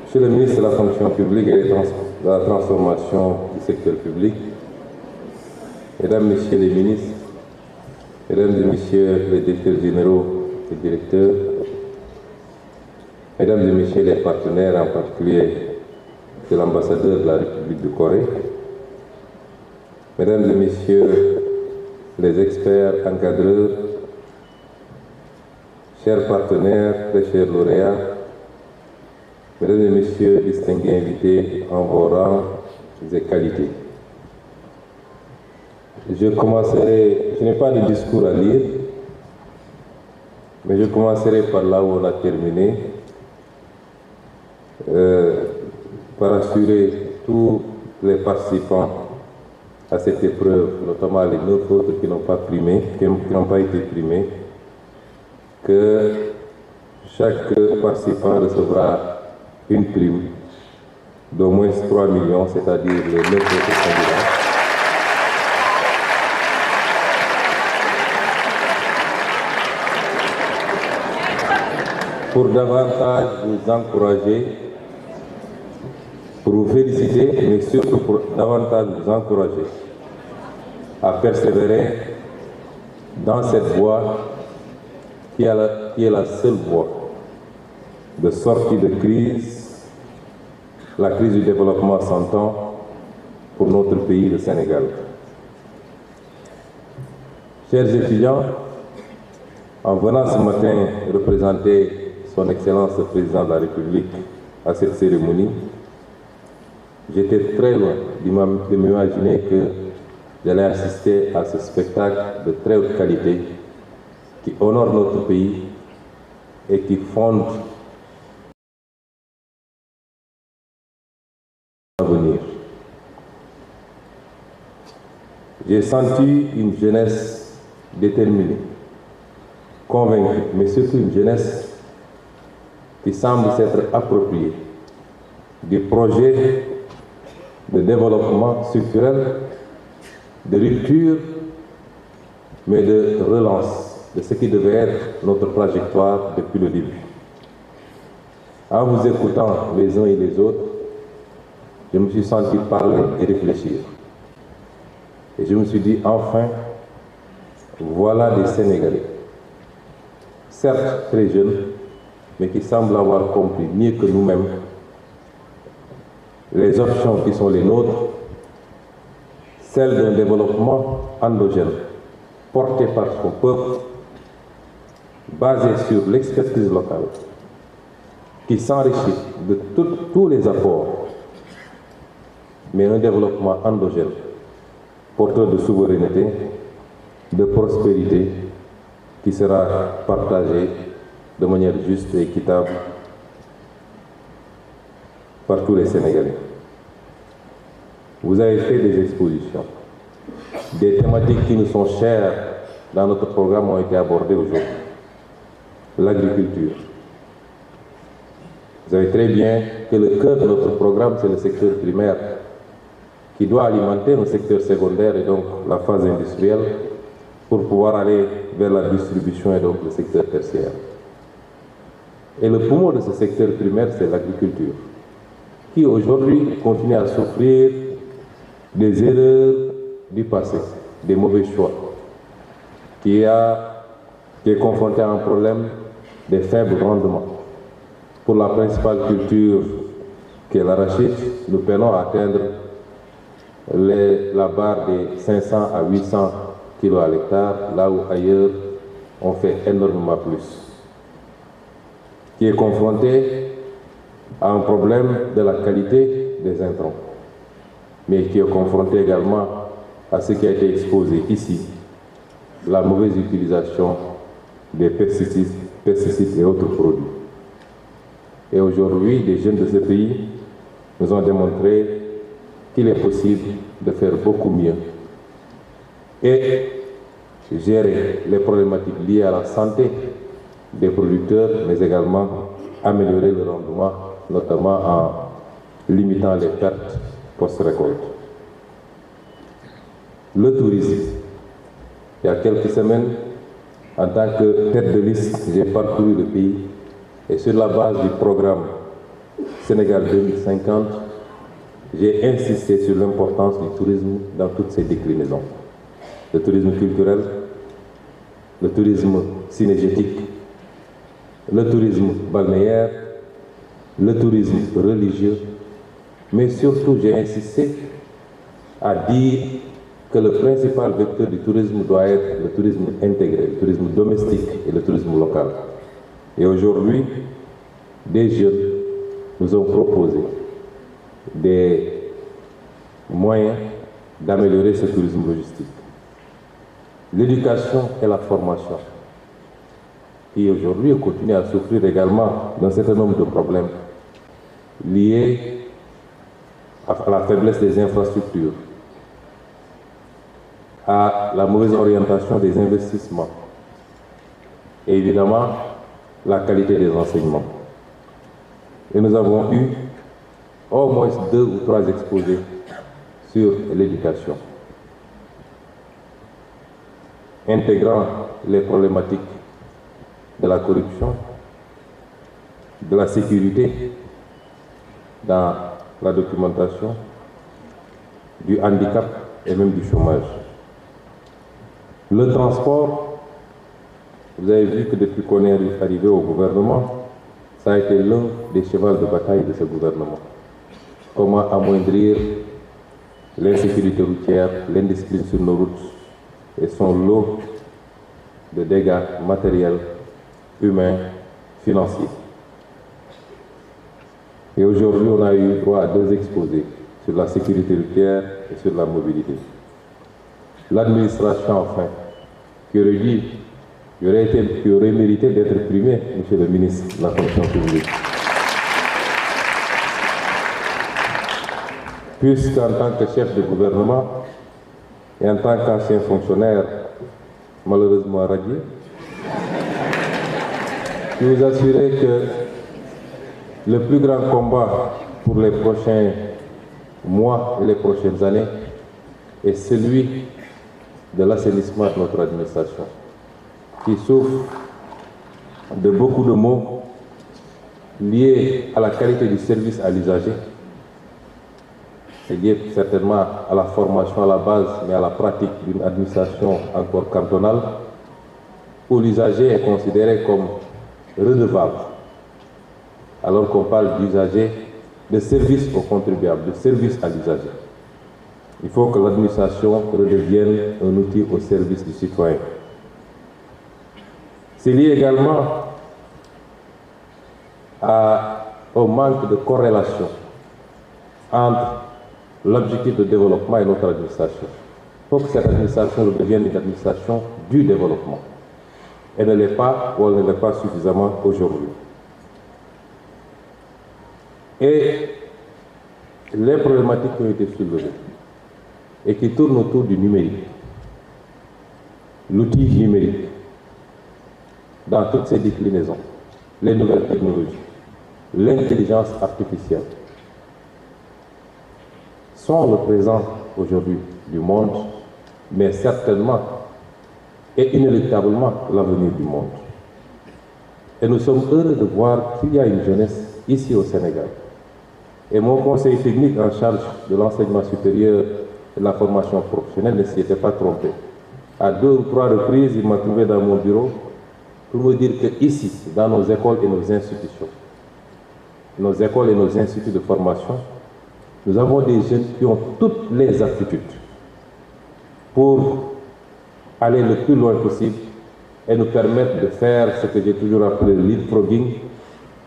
Monsieur le ministre de la fonction publique et de la transformation du secteur public, Mesdames, Messieurs les ministres, Mesdames et Messieurs les directeurs généraux et directeurs, Mesdames et Messieurs les partenaires, en particulier de l'ambassadeur de la République de Corée, Mesdames et Messieurs les experts, encadreurs, chers partenaires, très chers lauréats, Mesdames et Messieurs, distingués invités en vos rangs et qualités. Je n'ai pas de discours à lire, mais je commencerai par là où on a terminé, par assurer tous les participants à cette épreuve, notamment les 9 autres qui n'ont pas été primés, que chaque participant recevra une prime d'au moins 3 millions, c'est-à-dire les 9 autres candidats. Pour davantage vous encourager, pour vous féliciter, mais surtout pour davantage vous encourager à persévérer dans cette voie qui est la seule voie de sortie de crise. La crise du développement s'entend pour notre pays, le Sénégal. Chers étudiants, en venant ce matin représenter Son Excellence le Président de la République à cette cérémonie, j'étais très loin de m'imaginer que j'allais assister à ce spectacle de très haute qualité qui honore notre pays et qui fonde l'avenir. J'ai senti une jeunesse déterminée, convaincue, mais surtout une jeunesse qui semble s'être appropriée des projets de développement structurel, de rupture, mais de relance de ce qui devait être notre trajectoire depuis le début. En vous écoutant les uns et les autres, je me suis senti parler et réfléchir. Et je me suis dit, enfin, voilà des Sénégalais, certes très jeunes, mais qui semblent avoir compris mieux que nous-mêmes les options qui sont les nôtres, celles d'un développement endogène, porté par son peuple, basé sur l'expertise locale, qui s'enrichit de tous les apports, mais un développement endogène, porteur de souveraineté, de prospérité, qui sera partagé de manière juste et équitable par tous les Sénégalais. Vous avez fait des expositions. Des thématiques qui nous sont chères dans notre programme ont été abordées aujourd'hui. L'agriculture. Vous savez très bien que le cœur de notre programme, c'est le secteur primaire, qui doit alimenter le secteur secondaire et donc la phase industrielle pour pouvoir aller vers la distribution et donc le secteur tertiaire. Et le poumon de ce secteur primaire, c'est l'agriculture, qui aujourd'hui continue à souffrir des erreurs du passé, des mauvais choix, qui est confronté à un problème des faibles rendements. Pour la principale culture qui est l'arachide, nous peinons à atteindre la barre des 500 à 800 kg à l'hectare, là où ailleurs on fait énormément plus. Qui est confronté à un problème de la qualité des intrants, mais qui est confronté également à ce qui a été exposé ici, la mauvaise utilisation des pesticides et autres produits. Et aujourd'hui, les jeunes de ce pays nous ont démontré qu'il est possible de faire beaucoup mieux et gérer les problématiques liées à la santé des producteurs, mais également améliorer le rendement, notamment en limitant les pertes post-récolte. Le tourisme, Il y a quelques semaines, en tant que tête de liste, j'ai parcouru le pays et sur la base du programme Sénégal 2050, j'ai insisté sur l'importance du tourisme dans toutes ses déclinaisons. Le tourisme culturel, le tourisme cinégétique, le tourisme balnéaire, le tourisme religieux, mais surtout j'ai insisté à dire que le principal vecteur du tourisme doit être le tourisme intégré, le tourisme domestique et le tourisme local. Et aujourd'hui, des jeunes nous ont proposé des moyens d'améliorer ce tourisme logistique. L'éducation et la formation, qui aujourd'hui continue à souffrir également d'un certain nombre de problèmes liés à la faiblesse des infrastructures, à la mauvaise orientation des investissements et évidemment la qualité des enseignements. Et nous avons eu au moins 2 ou 3 exposés sur l'éducation, intégrant les problématiques de la corruption, de la sécurité dans la documentation, du handicap et même du chômage. Le transport, vous avez vu que depuis qu'on est arrivé au gouvernement, ça a été l'un des chevaux de bataille de ce gouvernement. Comment amoindrir l'insécurité routière, l'indiscipline sur nos routes et son lot de dégâts matériels, humains, financiers. Et aujourd'hui, on a eu droit à 2 exposés sur la sécurité routière et sur la mobilité. L'administration, enfin, qui aurait mérité d'être primée, Monsieur le ministre de la fonction publique. Puisqu'en tant que chef de gouvernement et en tant qu'ancien fonctionnaire, malheureusement radié, je vous assurer que le plus grand combat pour les prochains mois et les prochaines années est celui de l'assainissement de notre administration, qui souffre de beaucoup de maux liés à la qualité du service à l'usager. C'est lié certainement à la formation à la base, mais à la pratique d'une administration encore cantonale, où l'usager est considéré comme redevable, alors qu'on parle d'usager, de service aux contribuables, de service à l'usager. Il faut que l'administration redevienne un outil au service du citoyen. C'est lié également au manque de corrélation entre l'objectif de développement et notre administration. Il faut que cette administration devienne une administration du développement. Elle ne l'est pas ou elle ne l'est pas suffisamment aujourd'hui. Et les problématiques qui ont été soulevées et qui tournent autour du numérique, l'outil numérique, dans toutes ses déclinaisons, les nouvelles technologies, l'intelligence artificielle, sont le présent aujourd'hui du monde, mais certainement et inéluctablement l'avenir du monde. Et nous sommes heureux de voir qu'il y a une jeunesse ici au Sénégal. Et mon conseil technique en charge de l'enseignement supérieur et de la formation professionnelle ne s'y était pas trompé. À 2 ou 3 reprises, il m'a trouvé dans mon bureau pour me dire que ici, dans nos écoles et nos institutions, nos écoles et nos instituts de formation, nous avons des jeunes qui ont toutes les aptitudes pour aller le plus loin possible et nous permettre de faire ce que j'ai toujours appelé le leapfrogging,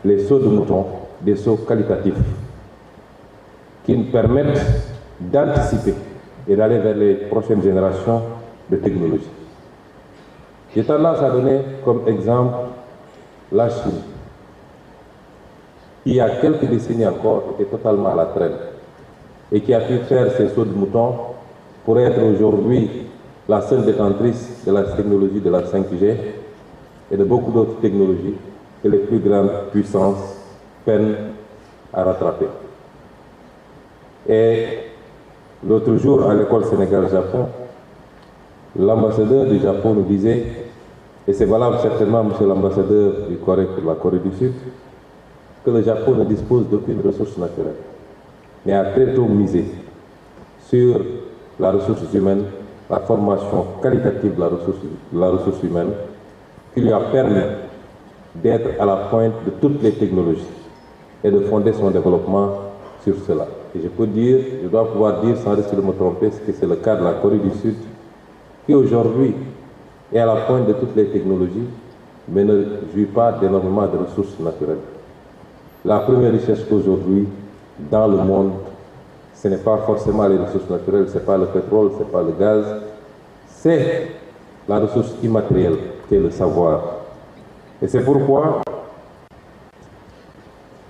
les sauts de mouton, des sauts qualitatifs, qui nous permettent d'anticiper et d'aller vers les prochaines générations de technologies. J'ai tendance à donner comme exemple la Chine, qui il y a quelques décennies encore était totalement à la traîne et qui a pu faire ses sauts de mouton pour être aujourd'hui la seule détentrice de la technologie de la 5G et de beaucoup d'autres technologies que les plus grandes puissances peinent à rattraper. Et l'autre jour, à l'école Sénégal-Japon, L'ambassadeur du Japon nous disait, et c'est valable certainement, monsieur l'ambassadeur du Corée pour la Corée du Sud, que le Japon ne dispose d'aucune ressource naturelle, mais a très tôt misé sur la ressource humaine, la formation qualitative de la ressource humaine, qui lui a permis d'être à la pointe de toutes les technologies et de fonder son développement sur cela. Et je dois pouvoir dire sans risque de me tromper, que c'est le cas de la Corée du Sud, qui aujourd'hui est à la pointe de toutes les technologies, mais ne jouit pas d'énormément de ressources naturelles. La première richesse aujourd'hui dans le monde, ce n'est pas forcément les ressources naturelles, ce n'est pas le pétrole, ce n'est pas le gaz, c'est la ressource immatérielle qui est le savoir. Et c'est pourquoi,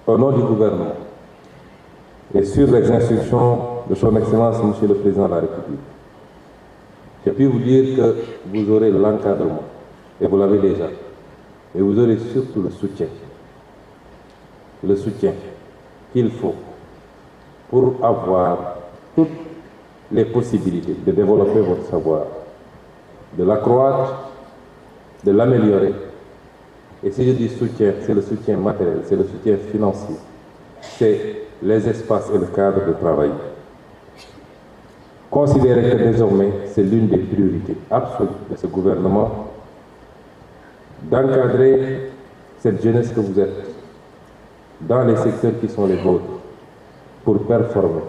au nom du gouvernement, et sur les instructions de son Excellence, Monsieur le Président de la République, je puis vous dire que vous aurez l'encadrement, et vous l'avez déjà, mais vous aurez surtout le soutien qu'il faut pour avoir toutes les possibilités de développer votre savoir, de l'accroître, de l'améliorer. Et si je dis soutien, c'est le soutien matériel, c'est le soutien financier, c'est les espaces et le cadre de travail. Considérez que désormais, c'est l'une des priorités absolues de ce gouvernement d'encadrer cette jeunesse que vous êtes dans les secteurs qui sont les vôtres pour performer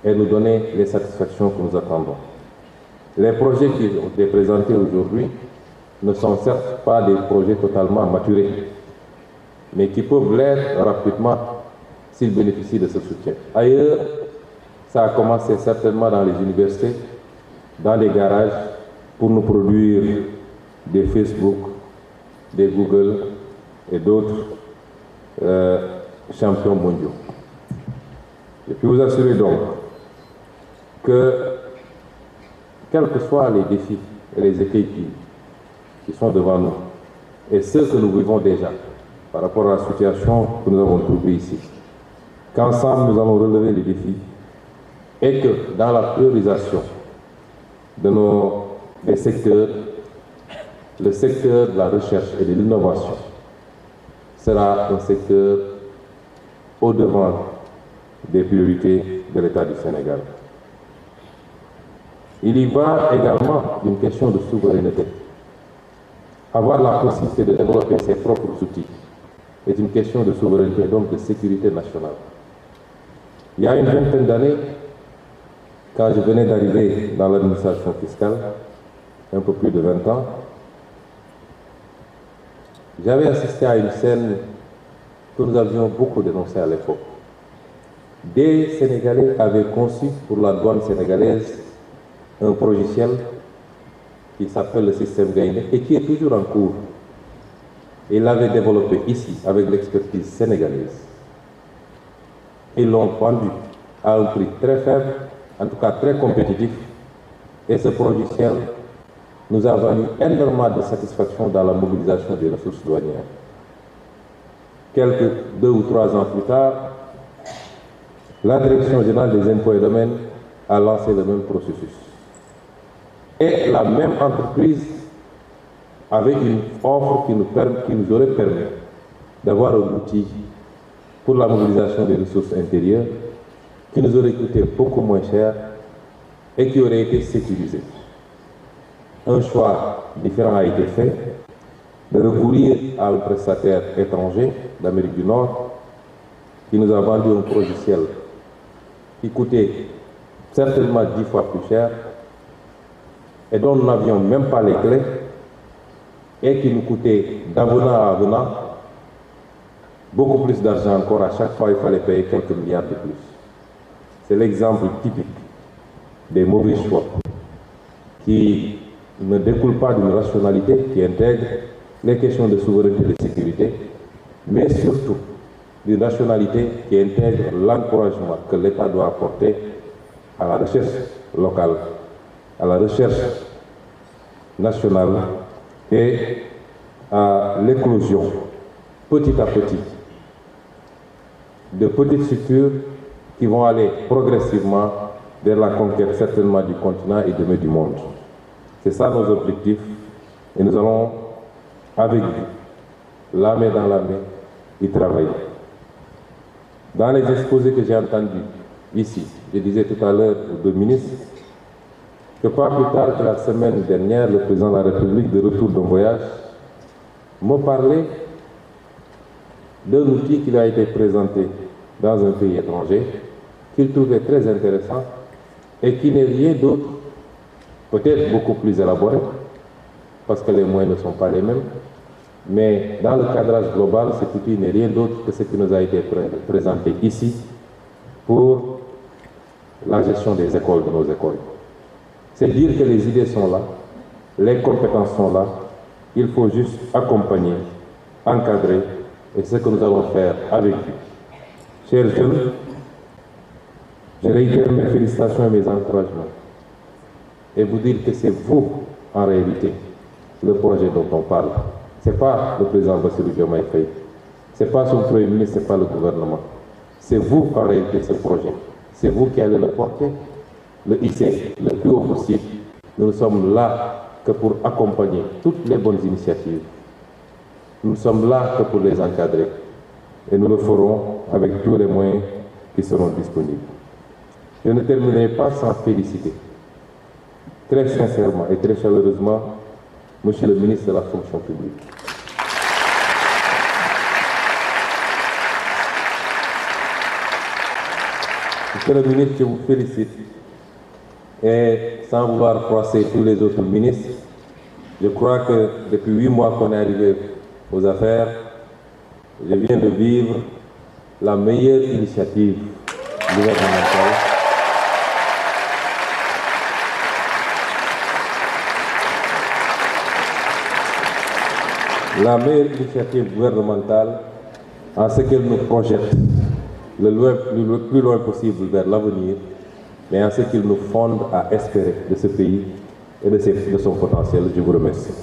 et nous donner les satisfactions que nous attendons. Les projets qui ont été présentés aujourd'hui ne sont certes pas des projets totalement maturés, mais qui peuvent l'être rapidement s'ils bénéficient de ce soutien. Ailleurs, ça a commencé certainement dans les universités, dans les garages, pour nous produire des Facebook, des Google et d'autres champions mondiaux. Je puis vous assurer donc que, quels que soient les défis et les écueils qui sont devant nous, et ceux que nous vivons déjà par rapport à la situation que nous avons trouvée ici, qu'ensemble nous allons relever les défis et que dans la priorisation des secteurs, le secteur de la recherche et de l'innovation sera un secteur au-devant des priorités de l'État du Sénégal. Il y va également d'une question de souveraineté. Avoir la possibilité de développer ses propres outils est une question de souveraineté, donc de sécurité nationale. Il y a une vingtaine d'années, quand je venais d'arriver dans l'administration fiscale, un peu plus de 20 ans, j'avais assisté à une scène que nous avions beaucoup dénoncée à l'époque. Des Sénégalais avaient conçu pour la douane sénégalaise un logiciel qui s'appelle le système Gaïné et qui est toujours en cours. Ils l'avaient développé ici avec l'expertise sénégalaise. Ils l'ont vendu à un prix très faible, en tout cas très compétitif, et ce logiciel nous a valu énormément de satisfaction dans la mobilisation des ressources douanières. Quelques 2 ou 3 ans plus tard, la Direction générale des impôts et domaines a lancé le même processus. Et la même entreprise avait une offre qui nous aurait permis d'avoir un outil pour la mobilisation des ressources intérieures qui nous aurait coûté beaucoup moins cher et qui aurait été sécurisé. Un choix différent a été fait de recourir à un prestataire étranger d'Amérique du Nord qui nous a vendu un logiciel qui coûtait certainement 10 fois plus cher et dont nous n'avions même pas les clés et qui nous coûtait d'avenant à avenant beaucoup plus d'argent encore. À chaque fois, il fallait payer quelques milliards de plus. C'est l'exemple typique des mauvais choix qui ne découlent pas d'une rationalité qui intègre les questions de souveraineté et de sécurité, mais surtout d'une rationalité qui intègre l'encouragement que l'État doit apporter à la recherche locale, à la recherche nationale et à l'éclosion, petit à petit, de petites structures qui vont aller progressivement vers la conquête certainement du continent et demain du monde. C'est ça nos objectifs et nous allons, avec vous, la main dans la main, y travailler. Dans les exposés que j'ai entendus ici, je disais tout à l'heure aux deux ministres que pas plus tard que la semaine dernière, le président de la République, de retour d'un voyage, m'a parlé d'un outil qui lui a été présenté dans un pays étranger, qu'il trouvait très intéressant et qui n'est rien d'autre, peut-être beaucoup plus élaboré, parce que les moyens ne sont pas les mêmes, mais dans le cadrage global, cet outil n'est rien d'autre que ce qui nous a été présenté ici pour la gestion des écoles, de nos écoles. C'est dire que les idées sont là, les compétences sont là, il faut juste accompagner, encadrer, et c'est ce que nous allons faire avec vous. Chers jeunes, je réitère mes félicitations et mes encouragements et vous dire que c'est vous, en réalité, le projet dont on parle. Ce n'est pas le président Bassirou Diomaye Faye, ce n'est pas son premier ministre, ce n'est pas le gouvernement. C'est vous, en réalité, ce projet. C'est vous qui allez le porter, le hisser le plus haut possible. Nous ne sommes là que pour accompagner toutes les bonnes initiatives. Nous ne sommes là que pour les encadrer. Et nous le ferons avec tous les moyens qui seront disponibles. Je ne terminerai pas sans féliciter, très sincèrement et très chaleureusement, Monsieur le ministre de la Fonction publique. Monsieur le ministre, je vous félicite. Et sans vouloir froisser tous les autres ministres, je crois que depuis 8 mois qu'on est arrivé aux affaires, je viens de vivre la meilleure initiative gouvernementale. La meilleure initiative gouvernementale en ce qu'elle nous projette le plus loin possible vers l'avenir, mais en ce qu'il nous fonde à espérer de ce pays et de son potentiel. Je vous remercie.